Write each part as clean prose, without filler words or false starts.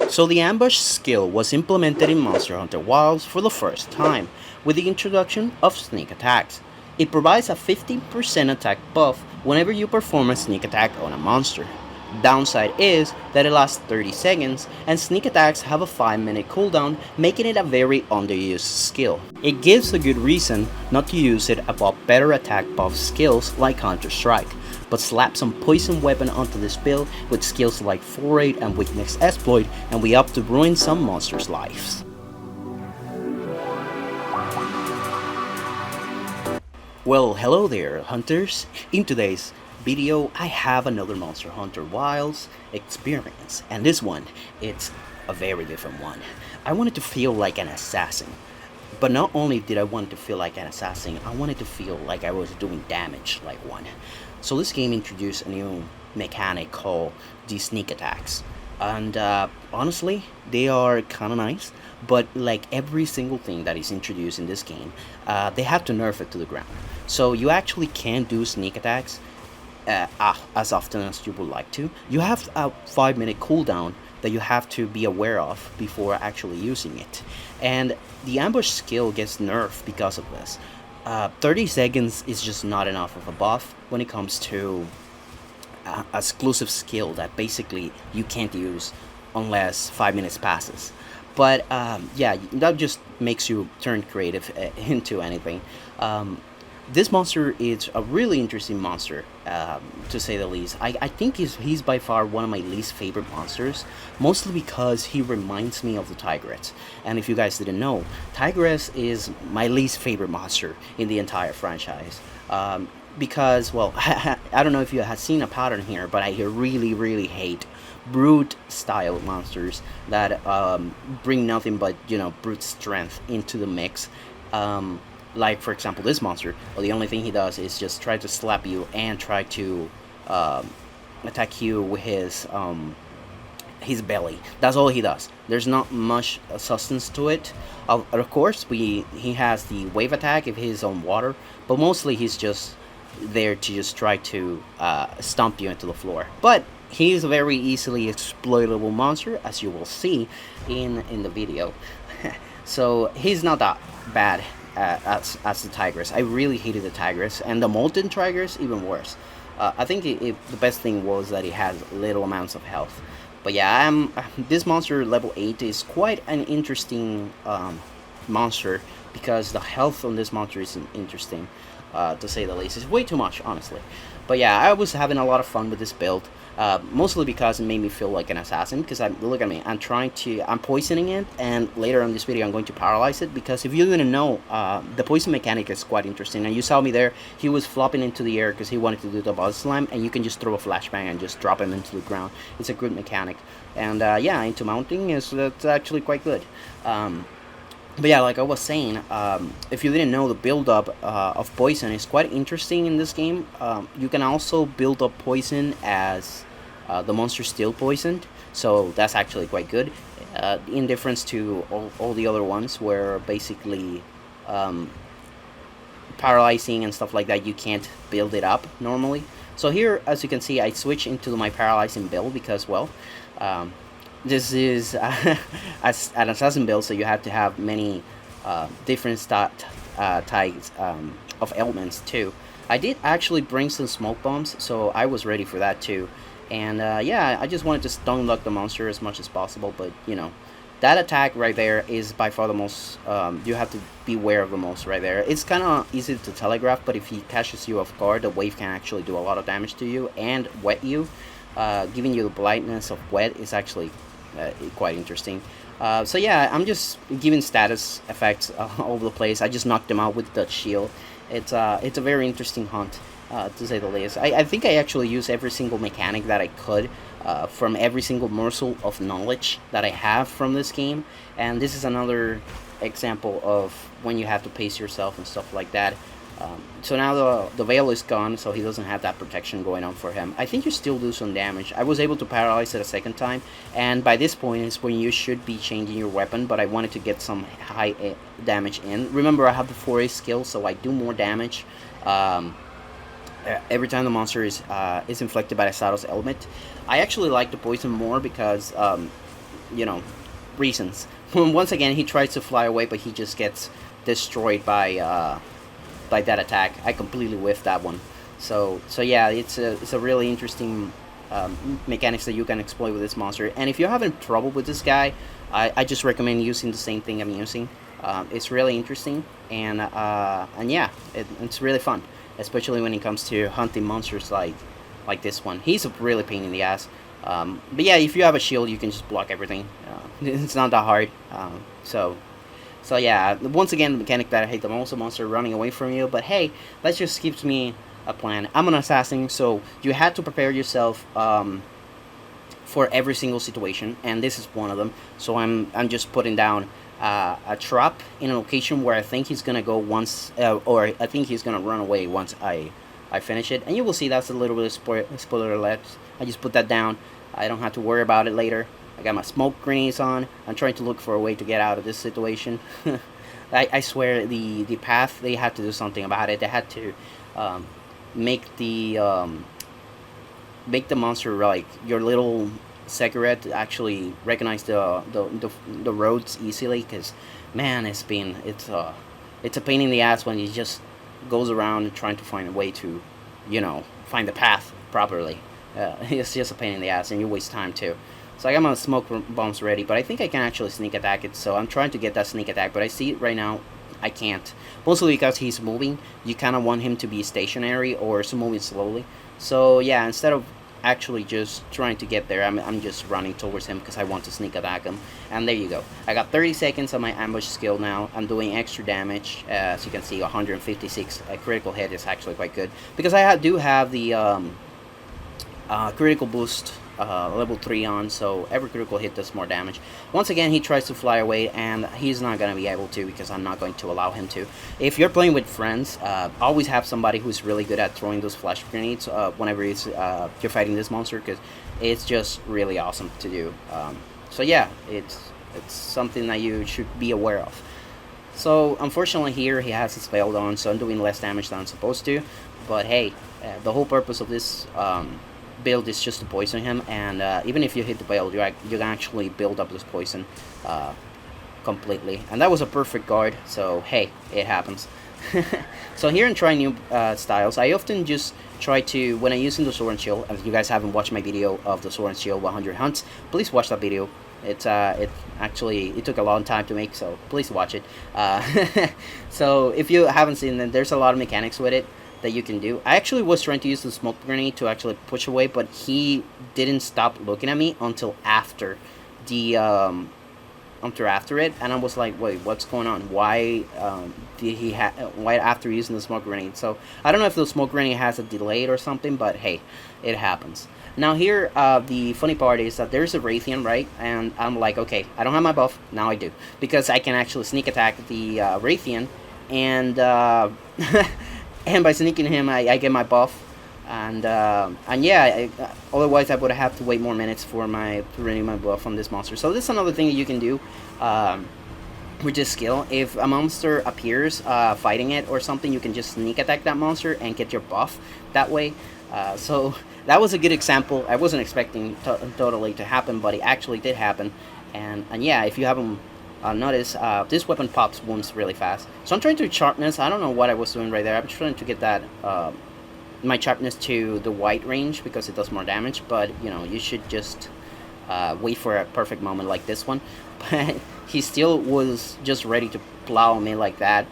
So the ambush skill was implemented in Monster Hunter Wilds for the first time, with the introduction of sneak attacks. It provides a 15% attack buff whenever you perform a sneak attack on a monster. Downside is that it lasts 30 seconds, and sneak attacks have a 5-minute cooldown, making it a very underused skill. It gives a good reason not to use it above better attack buff skills like Counter Strike, but slap some poison weapon onto this build with skills like Foray and Weakness Exploit, and we up to ruin some monsters' lives. Well, hello there, hunters. In today's video, I have another Monster Hunter Wilds experience, and this one, it's a very different one. I wanted to feel like an assassin, but not only did I want to feel like an assassin, I wanted to feel like I was doing damage like one. So this game introduced a new mechanic called the sneak attacks, and honestly, they are kind of nice. But like every single thing that is introduced in this game, they have to nerf it to the ground. So you actually can do sneak attacks as often as you would like to. You have a 5-minute cooldown that you have to be aware of before actually using it. And the ambush skill gets nerfed because of this. 30 seconds is just not enough of a buff when it comes to exclusive skill that basically you can't use unless 5 minutes passes. But yeah, that just makes you turn creative into anything. This monster is a really interesting monster, to say the least. I think he's by far one of my least favorite monsters, mostly because he reminds me of the Tigress. And if you guys didn't know, Tigress is my least favorite monster in the entire franchise. Because, well, I don't know if you have seen a pattern here, but I really hate brute style monsters that bring nothing but, you know, brute strength into the mix. Like, for example, this monster, well, the only thing he does is just try to slap you and try to attack you with his belly. That's all he does. There's not much substance to it. Of course, he has the wave attack if he's on water, but mostly he's just there to just try to stomp you into the floor. But he's a very easily exploitable monster, as you will see in the video. So he's not that bad as the Tigress. I really hated the Tigress, and the Molten Tigress even worse. I think the best thing was that it has little amounts of health. But yeah, this monster level 8 is quite an interesting monster, because the health on this monster is interesting, to say the least. It's way too much, honestly. But yeah, I was having a lot of fun with this build. Mostly because it made me feel like an assassin, because look at me, I'm poisoning it, and later on this video I'm going to paralyze it, because if you didn't know, the poison mechanic is quite interesting, and you saw me there, he was flopping into the air because he wanted to do the buzz slam, and you can just throw a flashbang and just drop him into the ground. It's a good mechanic, and yeah, into mounting that's actually quite good. But yeah, like I was saying, if you didn't know, the build-up of poison is quite interesting in this game. You can also build up poison as the monster still poisoned, so that's actually quite good. In difference to all the other ones, where basically paralyzing and stuff like that, you can't build it up normally. So here, as you can see, I switch into my paralyzing build because, well, this is as an assassin build, so you have to have many different types of elements too. I did actually bring some smoke bombs, so I was ready for that too. And yeah, I just wanted to stun lock the monster as much as possible, but you know, that attack right there is by far the most, you have to be aware of the most right there. It's kind of easy to telegraph, but if he catches you off guard, the wave can actually do a lot of damage to you and wet you. Giving you the blindness of wet is actually quite interesting. So yeah, I'm just giving status effects all over the place. I just knocked them out with the shield. It's a very interesting hunt, to say the least. I think I actually use every single mechanic that I could from every single morsel of knowledge that I have from this game, and this is another example of when you have to pace yourself and stuff like that. So now the veil is gone, so he doesn't have that protection going on for him. I think you still do some damage. I was able to paralyze it a second time, and by this point is when you should be changing your weapon, but I wanted to get some high damage in. Remember, I have the Foray skill, so I do more damage every time the monster is inflicted by a Sados element. I actually like the poison more because you know, reasons. Once again, he tries to fly away, but he just gets destroyed by that attack. I completely whiffed that one. So yeah, it's a really interesting mechanics that you can exploit with this monster. And if you're having trouble with this guy, I just recommend using the same thing I'm using. It's really interesting, and yeah, it's really fun, especially when it comes to hunting monsters like this one. He's a really pain in the ass. But yeah, if you have a shield, you can just block everything. It's not that hard. So yeah, once again, the mechanic that I hate the most, a monster running away from you. But hey, that just gives me a plan. I'm an assassin, so you had to prepare yourself for every single situation, and this is one of them. So I'm just putting down a trap in a location where I think he's gonna go once, or I think he's gonna run away once I finish it. And you will see that's a little bit of spoiler alert. I just put that down. I don't have to worry about it later. I got my smoke grenades on. I'm trying to look for a way to get out of this situation. I swear the path, they had to do something about it. They had to um, make the monster like your little cigarette actually recognize the roads easily. Because man, it's a pain in the ass when he just goes around trying to find a way to, find the path properly. It's just a pain in the ass, and you waste time too. So I got my smoke bombs ready, but I think I can actually sneak attack it. So I'm trying to get that sneak attack, but I see it right now. I can't. Mostly because he's moving. You kind of want him to be stationary or moving slowly. So yeah, instead of actually just trying to get there, I'm just running towards him because I want to sneak attack him. And there you go. I got 30 seconds on my ambush skill now. I'm doing extra damage. As you can see, 156. A critical hit is actually quite good. Because I do have the critical boost level 3 on, so every critical hit does more damage. Once again, he tries to fly away, and he's not going to be able to because I'm not going to allow him to. If you're playing with friends, always have somebody who's really good at throwing those flash grenades whenever you're fighting this monster, because it's just really awesome to do. So yeah, it's something that you should be aware of. So unfortunately here he has his veil on, so I'm doing less damage than I'm supposed to. But hey, the whole purpose of this build is just to poison him, and even if you hit the veil, you can actually build up this poison completely. And that was a perfect guard, so hey, it happens. So here in trying new styles, I often just try to, when I'm using the sword and shield, if you guys haven't watched my video of the sword and shield 100 hunts, please watch that video. It took a long time to make, so please watch it. So if you haven't seen it, there's a lot of mechanics with it that you can do. I actually was trying to use the smoke grenade to actually push away, but he didn't stop looking at me until after the after it, and I was like, wait, what's going on? Why why after using the smoke grenade? So I don't know if the smoke grenade has a delay or something, but hey, it happens. Now here, the funny part is that there's a Raytheon, right? And I'm like, okay, I don't have my buff. Now I do. Because I can actually sneak attack the Raytheon, and and by sneaking him, I get my buff. And yeah, otherwise I would have to wait more minutes for to renew my buff on this monster. So this is another thing that you can do with this skill. If a monster appears fighting it or something, you can just sneak attack that monster and get your buff that way. So that was a good example. I wasn't expecting totally to happen, but it actually did happen. And yeah, if you haven't noticed, this weapon pops wounds really fast. So I'm trying to sharpness. I don't know what I was doing right there. I'm trying to get that my sharpness to the white range because it does more damage. But you should just wait for a perfect moment like this one. But he still was just ready to plow me like that.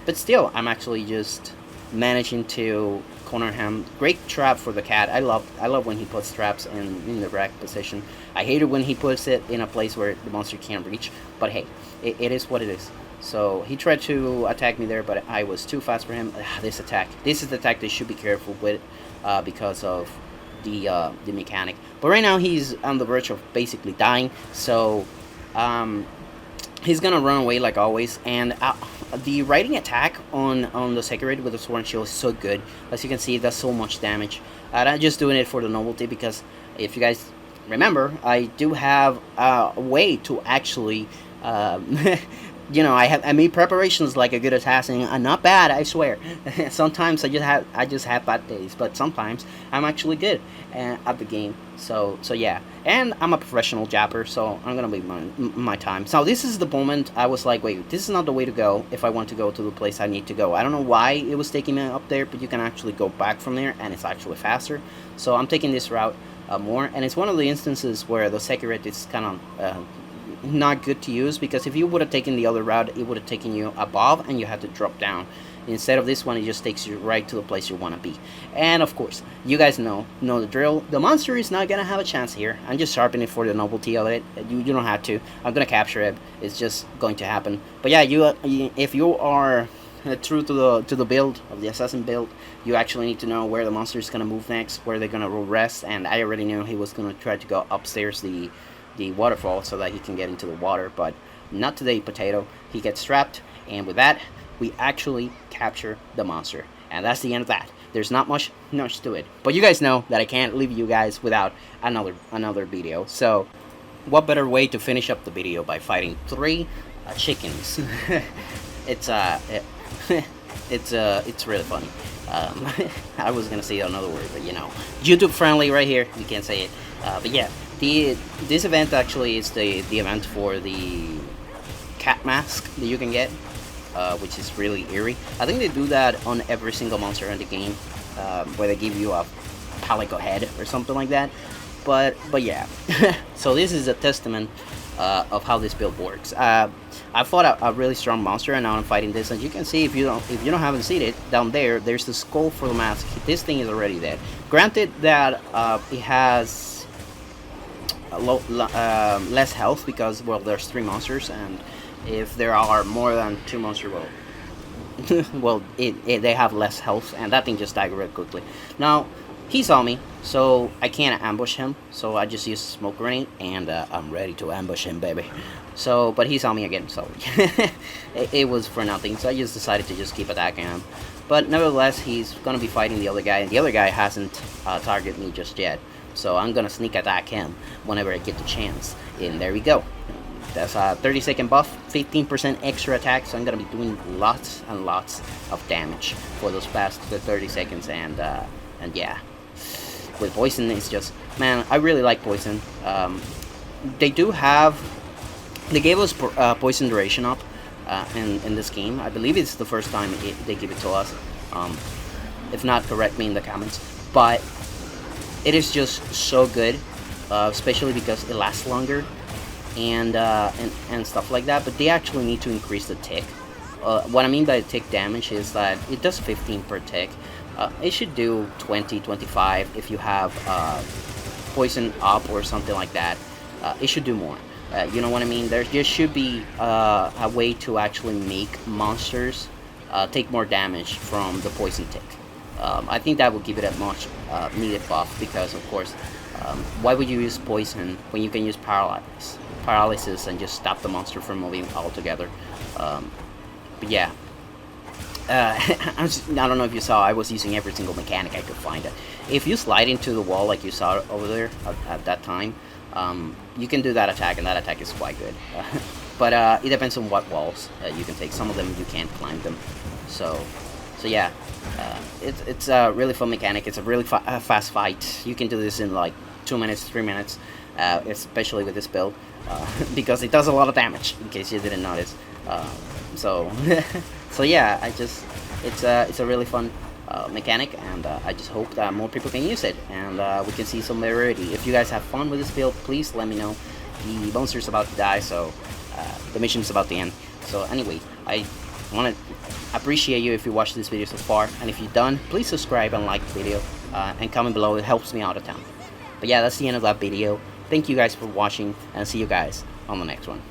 But still, I'm actually just managing to corner him. Great trap for the cat. I love when he puts traps in the correct position. I hate it when he puts it in a place where the monster can't reach, but hey, it is what it is. So he tried to attack me there, but I was too fast for him. This is the attack they should be careful with because of the mechanic. But right now he's on the verge of basically dying, so he's gonna run away like always. And the riding attack on the Sekirate with the sword and shield is so good. As you can see, it does so much damage. I'm just doing it for the novelty because if you guys remember, I do have a way to actually I made preparations like a good assassin. Not bad, I swear. Sometimes I just have bad days, but sometimes I'm actually good at the game. So yeah, and I'm a professional japper, so I'm gonna be my time. So this is the moment I was like, wait, this is not the way to go if I want to go to the place I need to go. I don't know why it was taking me up there, but you can actually go back from there, and it's actually faster. So I'm taking this route more, and it's one of the instances where the Sekiret is kind of not good to use, because if you would have taken the other route, it would have taken you above and you had to drop down. Instead of this one, it just takes you right to the place you want to be. And of course, you guys know the drill. The monster is not gonna have a chance here. I'm just sharpening it for the novelty of it. You don't have to. I'm gonna capture it. It's just going to happen. But yeah, if you are true to the build of the assassin build, you actually need to know where the monster is gonna move next, where they're gonna rest. And I already knew he was gonna try to go upstairs the waterfall so that he can get into the water, but not today, potato. He gets trapped, and with that, we actually capture the monster, and that's the end of that. There's not much to it, but you guys know that I can't leave you guys without another video. So what better way to finish up the video by fighting 3 chickens? it's it's really funny. I was gonna say another word, but YouTube friendly right here, you can't say it. But yeah, this event actually is the event for the cat mask that you can get, which is really eerie. I think they do that on every single monster in the game, where they give you a palico head or something like that. But yeah, so this is a testament of how this build works. I fought a really strong monster, and now I'm fighting this. And you can see, if you haven't seen it, down there's the skull for the mask. This thing is already dead. Granted that it has less health, because, well, there's 3 monsters, and if there are more than 2 monsters, well, well, they have less health, and that thing just died really quickly. Now, he saw me, so I can't ambush him, so I just used smoke grenade, and I'm ready to ambush him, baby. So, but he saw me again, so it was for nothing, so I just decided to just keep attacking him. But nevertheless, he's gonna be fighting the other guy, and the other guy hasn't targeted me just yet. So I'm gonna sneak attack him whenever I get the chance. And there we go. That's a 30-second buff, 15% extra attack, so I'm gonna be doing lots and lots of damage for those past 30 seconds. And yeah, with poison, it's just, man, I really like poison. They gave us poison duration up in this game. I believe it's the first time they give it to us. If not, correct me in the comments. But it is just so good, especially because it lasts longer, and stuff like that. But they actually need to increase the tick. What I mean by tick damage is that it does 15 per tick. It should do 20, 25 if you have poison up or something like that. It should do more. You know what I mean? There should be a way to actually make monsters take more damage from the poison tick. I think that would give it a much needed buff, because, of course, why would you use poison when you can use paralysis and just stop the monster from moving altogether? But yeah, I don't know if you saw, I was using every single mechanic I could find. If you slide into the wall like you saw over there at that time, you can do that attack, and that attack is quite good. But it depends on what walls you can take. Some of them you can't climb them. So yeah, it's a really fun mechanic. It's a really fast fight. You can do this in like 2 minutes, 3 minutes, especially with this build, because it does a lot of damage, in case you didn't notice. So yeah, it's a really fun mechanic, and I just hope that more people can use it, and we can see some variety. If you guys have fun with this build, please let me know. The monster's about to die, so the mission's about to end. So anyway, I want to appreciate you if you watched this video so far, and if you're done, please subscribe and like the video, and comment below. It helps me out a ton. But yeah, that's the end of that video. Thank you guys for watching, and see you guys on the next one.